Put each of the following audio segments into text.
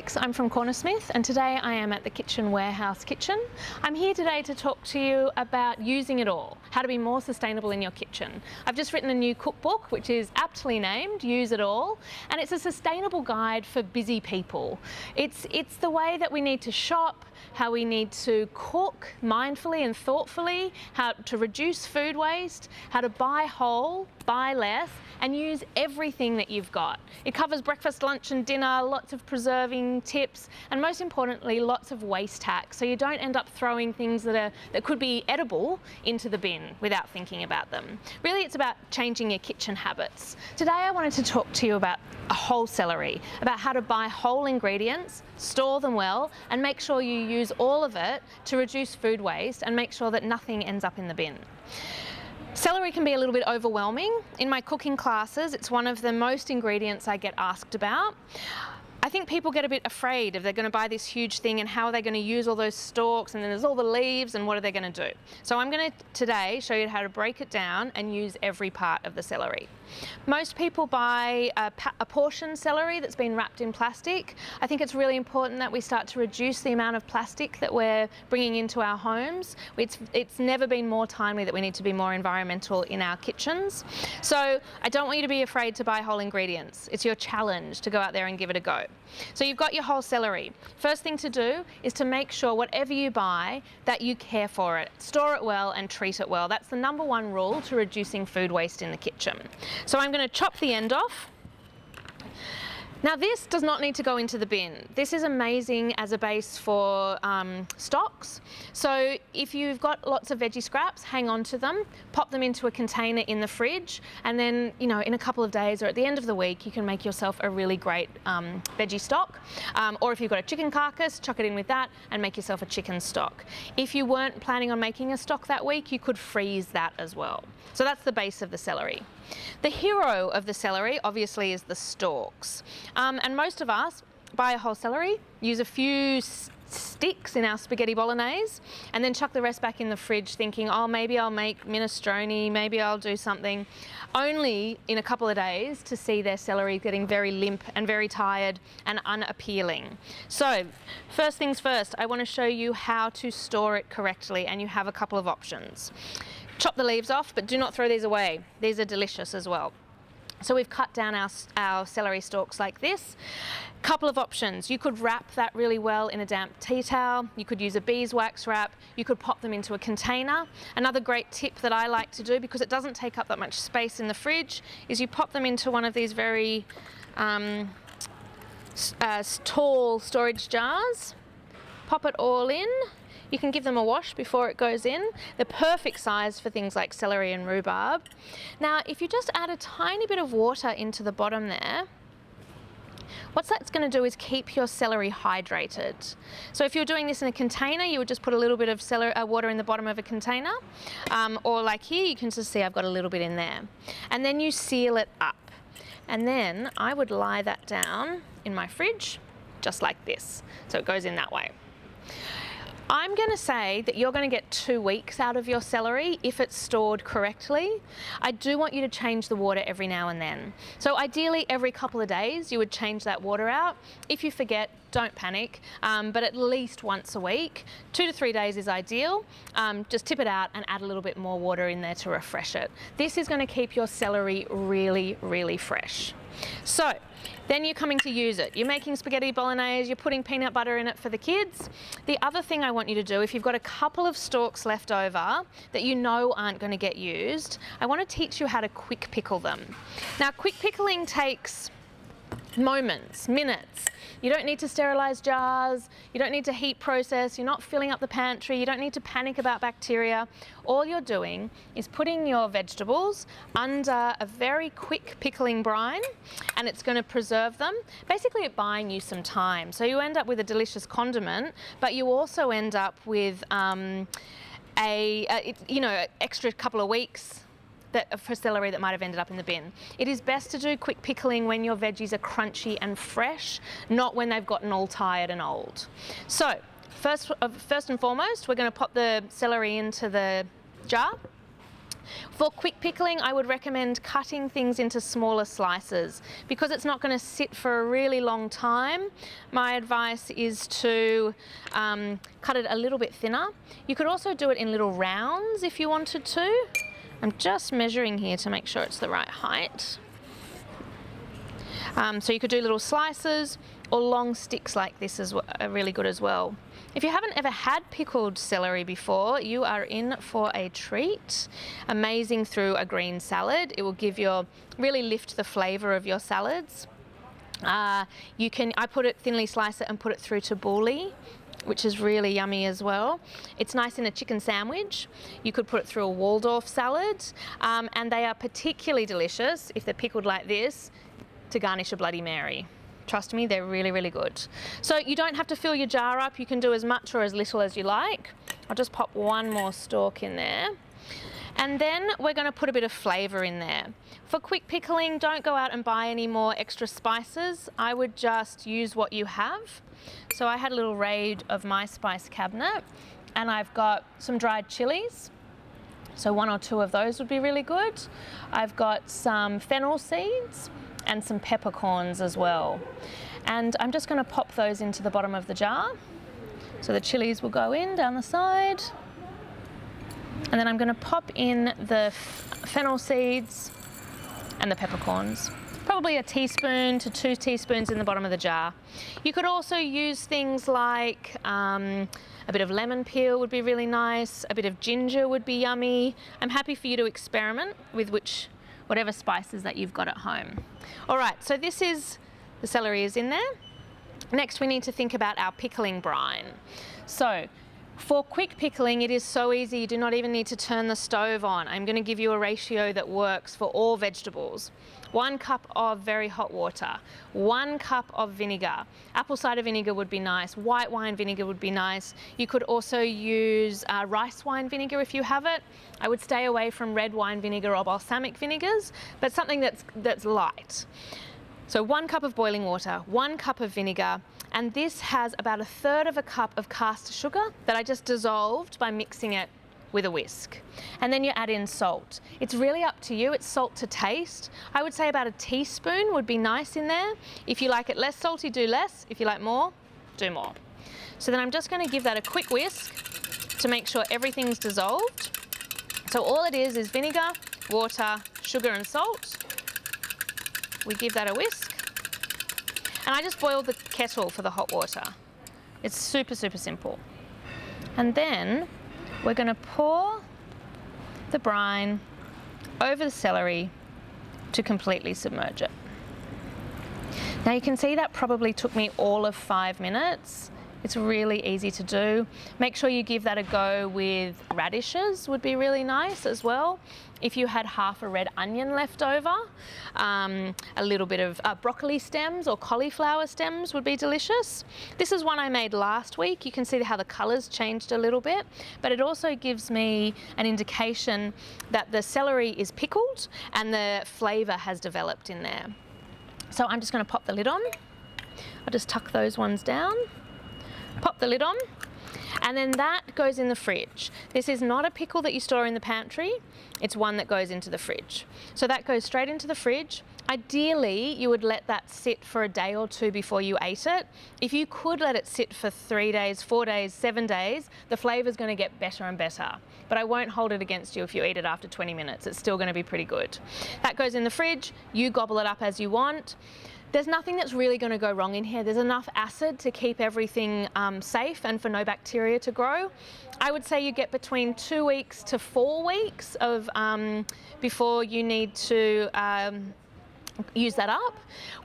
Alex, I'm from Cornersmith and today I am at the Kitchen Warehouse Kitchen. I'm here today to talk to you about using it all, how to be more sustainable in your kitchen. I've just written a new cookbook which is aptly named Use It All, and it's a sustainable guide for busy people. It's the way that we need to shop, how we need to cook mindfully and thoughtfully, how to reduce food waste, how to buy whole, buy less, and use everything that you've got. It covers breakfast, lunch and dinner, lots of preserving tips, and most importantly, lots of waste hacks, so you don't end up throwing things that could be edible into the bin without thinking about them. Really, it's about changing your kitchen habits. Today I wanted to talk to you about a whole celery, about how to buy whole ingredients, store them well, and make sure you use all of it to reduce food waste and make sure that nothing ends up in the bin. Celery can be a little bit overwhelming. In my cooking classes, it's one of the most ingredients I get asked about. I think people get a bit afraid if they're going to buy this huge thing and how are they going to use all those stalks, and then there's all the leaves and what are they going to do. So I'm going to today show you how to break it down and use every part of the celery. Most people buy a portion celery that's been wrapped in plastic. I think it's really important that we start to reduce the amount of plastic that we're bringing into our homes. It's never been more timely that we need to be more environmental in our kitchens. So I don't want you to be afraid to buy whole ingredients. It's your challenge to go out there and give it a go. So you've got your whole celery. First thing to do is to make sure whatever you buy that you care for it, store it well and treat it well. That's the #1 rule to reducing food waste in the kitchen. So I'm going to chop the end off. Now this does not need to go into the bin. This is amazing as a base for stocks. So if you've got lots of veggie scraps, hang on to them, pop them into a container in the fridge, and then, you know, in a couple of days or at the end of the week, you can make yourself a really great veggie stock. Or if you've got a chicken carcass, chuck it in with that and make yourself a chicken stock. If you weren't planning on making a stock that week, you could freeze that as well. So that's the base of the celery. The hero of the celery obviously is the stalks. And most of us buy a whole celery, use a few sticks in our spaghetti bolognese, and then chuck the rest back in the fridge thinking, oh, maybe I'll make minestrone, maybe I'll do something, only in a couple of days to see their celery getting very limp and very tired and unappealing. So first things first, I want to show you how to store it correctly, and you have a couple of options. Chop the leaves off, but do not throw these away. These are delicious as well. So we've cut down our celery stalks like this. Couple of options. You could wrap that really well in a damp tea towel. You could use a beeswax wrap. You could pop them into a container. Another great tip that I like to do, because it doesn't take up that much space in the fridge, is you pop them into one of these very tall storage jars. Pop it all in. You can give them a wash before it goes in. They're perfect size for things like celery and rhubarb. Now, if you just add a tiny bit of water into the bottom there, what that's going to do is keep your celery hydrated. So if you're doing this in a container, you would just put a little bit of water in the bottom of a container. Or like here, you can just see I've got a little bit in there. And then you seal it up. And then I would lie that down in my fridge, just like this. So it goes in that way. I'm going to say that you're going to get 2 weeks out of your celery if it's stored correctly. I do want you to change the water every now and then. So ideally every couple of days you would change that water out. If you forget, don't panic, but at least once a week. 2 to 3 days is ideal. Just tip it out and add a little bit more water in there to refresh it. This is going to keep your celery really, really fresh. So then you're coming to use it. You're making spaghetti bolognese, you're putting peanut butter in it for the kids. The other thing I want you to do, if you've got a couple of stalks left over that you know aren't going to get used, I want to teach you how to quick pickle them. Now, quick pickling takes moments, minutes. You don't need to sterilize jars, you don't need to heat process, you're not filling up the pantry, you don't need to panic about bacteria. All you're doing is putting your vegetables under a very quick pickling brine, and it's going to preserve them. Basically, it's buying you some time. So you end up with a delicious condiment, but you also end up with extra couple of weeks for celery that might have ended up in the bin. It is best to do quick pickling when your veggies are crunchy and fresh, not when they've gotten all tired and old. So first and foremost, we're going to pop the celery into the jar. For quick pickling, I would recommend cutting things into smaller slices. Because it's not going to sit for a really long time, my advice is to cut it a little bit thinner. You could also do it in little rounds if you wanted to. I'm just measuring here to make sure it's the right height. So you could do little slices, or long sticks like this are really good as well. If you haven't ever had pickled celery before, you are in for a treat. Amazing through a green salad. It will really lift the flavour of your salads. I thinly slice it and put it through tabbouleh, which is really yummy as well. It's nice in a chicken sandwich. You could put it through a Waldorf salad, and they are particularly delicious, if they're pickled like this, to garnish a Bloody Mary. Trust me, they're really, really good. So you don't have to fill your jar up. You can do as much or as little as you like. I'll just pop one more stalk in there. And then we're going to put a bit of flavour in there. For quick pickling, don't go out and buy any more extra spices. I would just use what you have. So I had a little raid of my spice cabinet, and I've got some dried chilies. So 1 or 2 of those would be really good. I've got some fennel seeds and some peppercorns as well. And I'm just going to pop those into the bottom of the jar. So the chilies will go in down the side. And then I'm going to pop in the fennel seeds and the peppercorns. Probably a teaspoon to 2 teaspoons in the bottom of the jar. You could also use things like a bit of lemon peel would be really nice. A bit of ginger would be yummy. I'm happy for you to experiment with whatever spices that you've got at home. All right, so the celery is in there. Next, we need to think about our pickling brine. So for quick pickling, it is so easy, you do not even need to turn the stove on. I'm going to give you a ratio that works for all vegetables. 1 cup of very hot water, 1 cup of vinegar. Apple cider vinegar would be nice, white wine vinegar would be nice. You could also use rice wine vinegar if you have it. I would stay away from red wine vinegar or balsamic vinegars, but something that's light. So 1 cup of boiling water, 1 cup of vinegar, and this has about 1/3 of a cup of caster sugar that I just dissolved by mixing it with a whisk. And then you add in salt. It's really up to you, it's salt to taste. I would say about a teaspoon would be nice in there. If you like it less salty, do less. If you like more, do more. So then I'm just going to give that a quick whisk to make sure everything's dissolved. So all it is vinegar, water, sugar and salt. We give that a whisk. And I just boiled the kettle for the hot water. It's super, super simple. And then we're going to pour the brine over the celery to completely submerge it. Now you can see that probably took me all of 5 minutes. It's really easy to do. Make sure you give that a go with radishes, would be really nice as well. If you had half a red onion left over, a little bit of broccoli stems or cauliflower stems would be delicious. This is one I made last week. You can see how the colours changed a little bit, but it also gives me an indication that the celery is pickled and the flavour has developed in there. So I'm just going to pop the lid on. I'll just tuck those ones down. Pop the lid on, and then that goes in the fridge. This is not a pickle that you store in the pantry, it's one that goes into the fridge. So that goes straight into the fridge. Ideally, you would let that sit for a day or 2 before you ate it. If you could let it sit for 3 days, 4 days, 7 days, the flavour's going to get better and better. But I won't hold it against you if you eat it after 20 minutes. It's still going to be pretty good. That goes in the fridge. You gobble it up as you want. There's nothing that's really going to go wrong in here. There's enough acid to keep everything safe and for no bacteria to grow. I would say you get between 2 weeks to 4 weeks of before you need to use that up.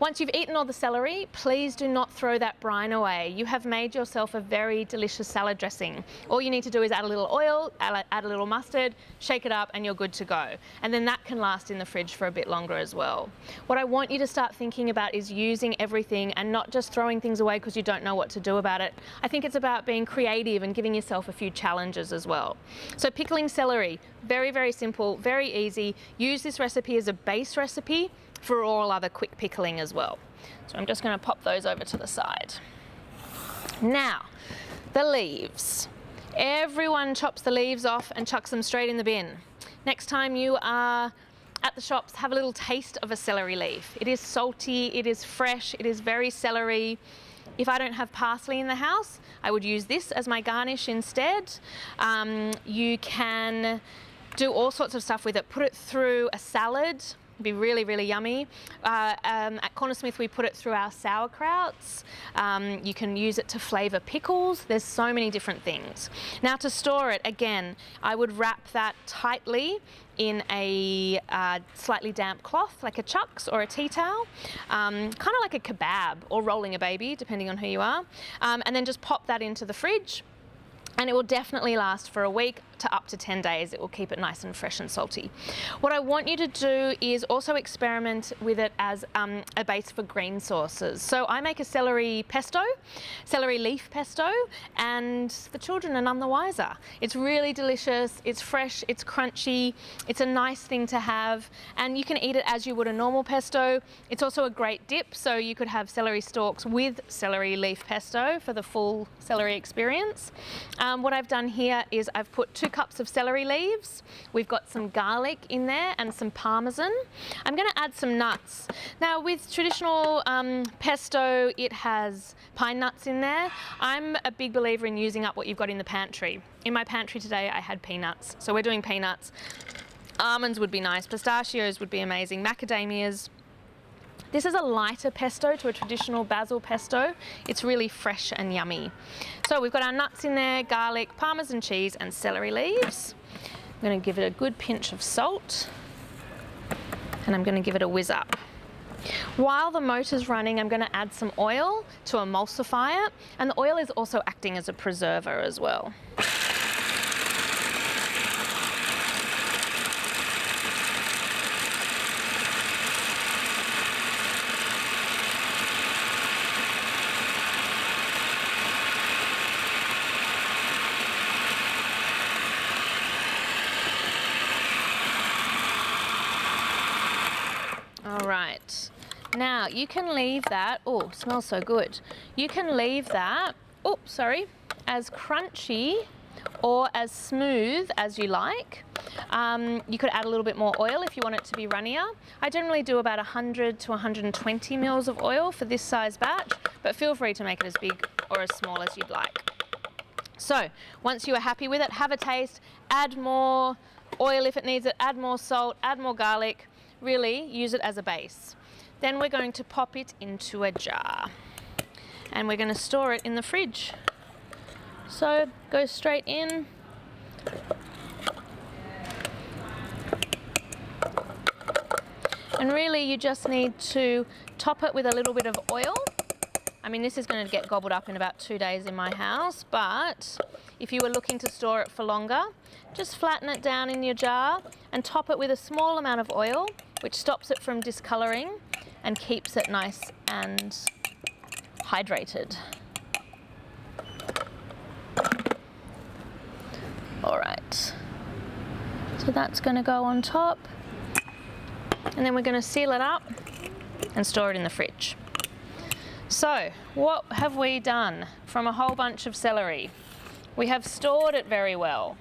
Once you've eaten all the celery, please do not throw that brine away. You have made yourself a very delicious salad dressing. All you need to do is add a little oil, add a little mustard, shake it up, and you're good to go. And then that can last in the fridge for a bit longer as well. What I want you to start thinking about is using everything and not just throwing things away because you don't know what to do about it. I think it's about being creative and giving yourself a few challenges as well. So pickling celery, very, very simple, very easy. Use this recipe as a base recipe for all other quick pickling as well. So I'm just going to pop those over to the side. Now, the leaves. Everyone chops the leaves off and chucks them straight in the bin. Next time you are at the shops, have a little taste of a celery leaf. It is salty, it is fresh, it is very celery. If I don't have parsley in the house, I would use this as my garnish instead. You can do all sorts of stuff with it. Put it through a salad. It'd be really, really yummy. At Cornersmith, we put it through our sauerkrauts. You can use it to flavour pickles. There's so many different things. Now to store it, again, I would wrap that tightly in a slightly damp cloth, like a chucks or a tea towel, kind of like a kebab or rolling a baby, depending on who you are. And then just pop that into the fridge. And it will definitely last for a week to up to 10 days. It will keep it nice and fresh and salty. What I want you to do is also experiment with it as a base for green sauces. So I make a celery pesto, celery leaf pesto, and the children are none the wiser. It's really delicious, it's fresh, it's crunchy, it's a nice thing to have, and you can eat it as you would a normal pesto. It's also a great dip, so you could have celery stalks with celery leaf pesto for the full celery experience. What I've done here is I've put 2 cups of celery leaves. We've got some garlic in there and some parmesan. I'm going to add some nuts. Now with traditional pesto, it has pine nuts in there. I'm a big believer in using up what you've got in the pantry. In my pantry today, I had peanuts. So we're doing peanuts. Almonds would be nice. Pistachios would be amazing. Macadamias. This is a lighter pesto to a traditional basil pesto. It's really fresh and yummy. So we've got our nuts in there, garlic, parmesan cheese and celery leaves. I'm going to give it a good pinch of salt and I'm going to give it a whiz up. While the motor's running, I'm going to add some oil to emulsify it, and the oil is also acting as a preserver as well. All right, now you can leave that, oh, smells so good. You can leave that, oh, sorry, as crunchy or as smooth as you like. You could add a little bit more oil if you want it to be runnier. I generally do about 100 to 120 mils of oil for this size batch, but feel free to make it as big or as small as you'd like. So once you are happy with it, have a taste, add more oil if it needs it, add more salt, add more garlic. Really use it as a base. Then we're going to pop it into a jar and we're going to store it in the fridge. So go straight in. And really you just need to top it with a little bit of oil. I mean, this is going to get gobbled up in about 2 days in my house, but if you were looking to store it for longer, just flatten it down in your jar and top it with a small amount of oil, which stops it from discoloring and keeps it nice and hydrated. All right, so that's going to go on top, and then we're going to seal it up and store it in the fridge. So what have we done from a whole bunch of celery? We have stored it very well,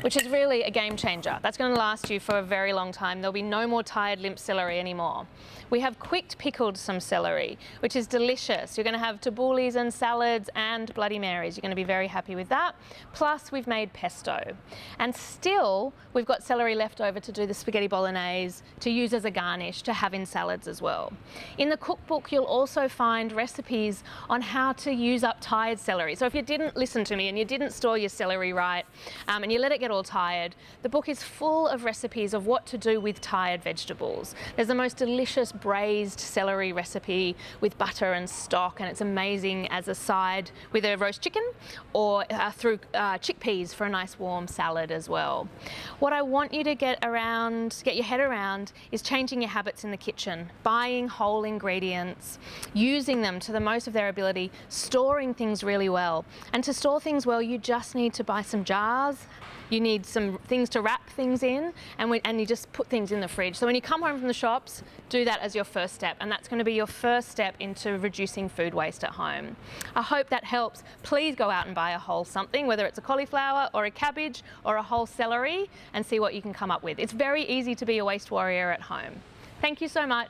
which is really a game changer. That's going to last you for a very long time. There'll be no more tired limp celery anymore. We have quick pickled some celery, which is delicious. You're going to have taboulehs and salads and Bloody Marys. You're going to be very happy with that. Plus we've made pesto. And still we've got celery left over to do the spaghetti bolognese, to use as a garnish, to have in salads as well. In the cookbook you'll also find recipes on how to use up tired celery. So if you didn't listen to me and you didn't store your celery right and you let it get all tired, the book is full of recipes of what to do with tired vegetables. There's the most delicious braised celery recipe with butter and stock, and it's amazing as a side with a roast chicken or through chickpeas for a nice warm salad as well. What I want you to get your head around is changing your habits in the kitchen, buying whole ingredients, using them to the most of their ability, storing things really well. And to store things well, you just need to buy some jars, you need some things to wrap things in, and you just put things in the fridge. So when you come home from the shops, do that as your first step, and that's going to be your first step into reducing food waste at home. I hope that helps. Please go out and buy a whole something, whether it's a cauliflower or a cabbage or a whole celery, and see what you can come up with. It's very easy to be a waste warrior at home. Thank you so much.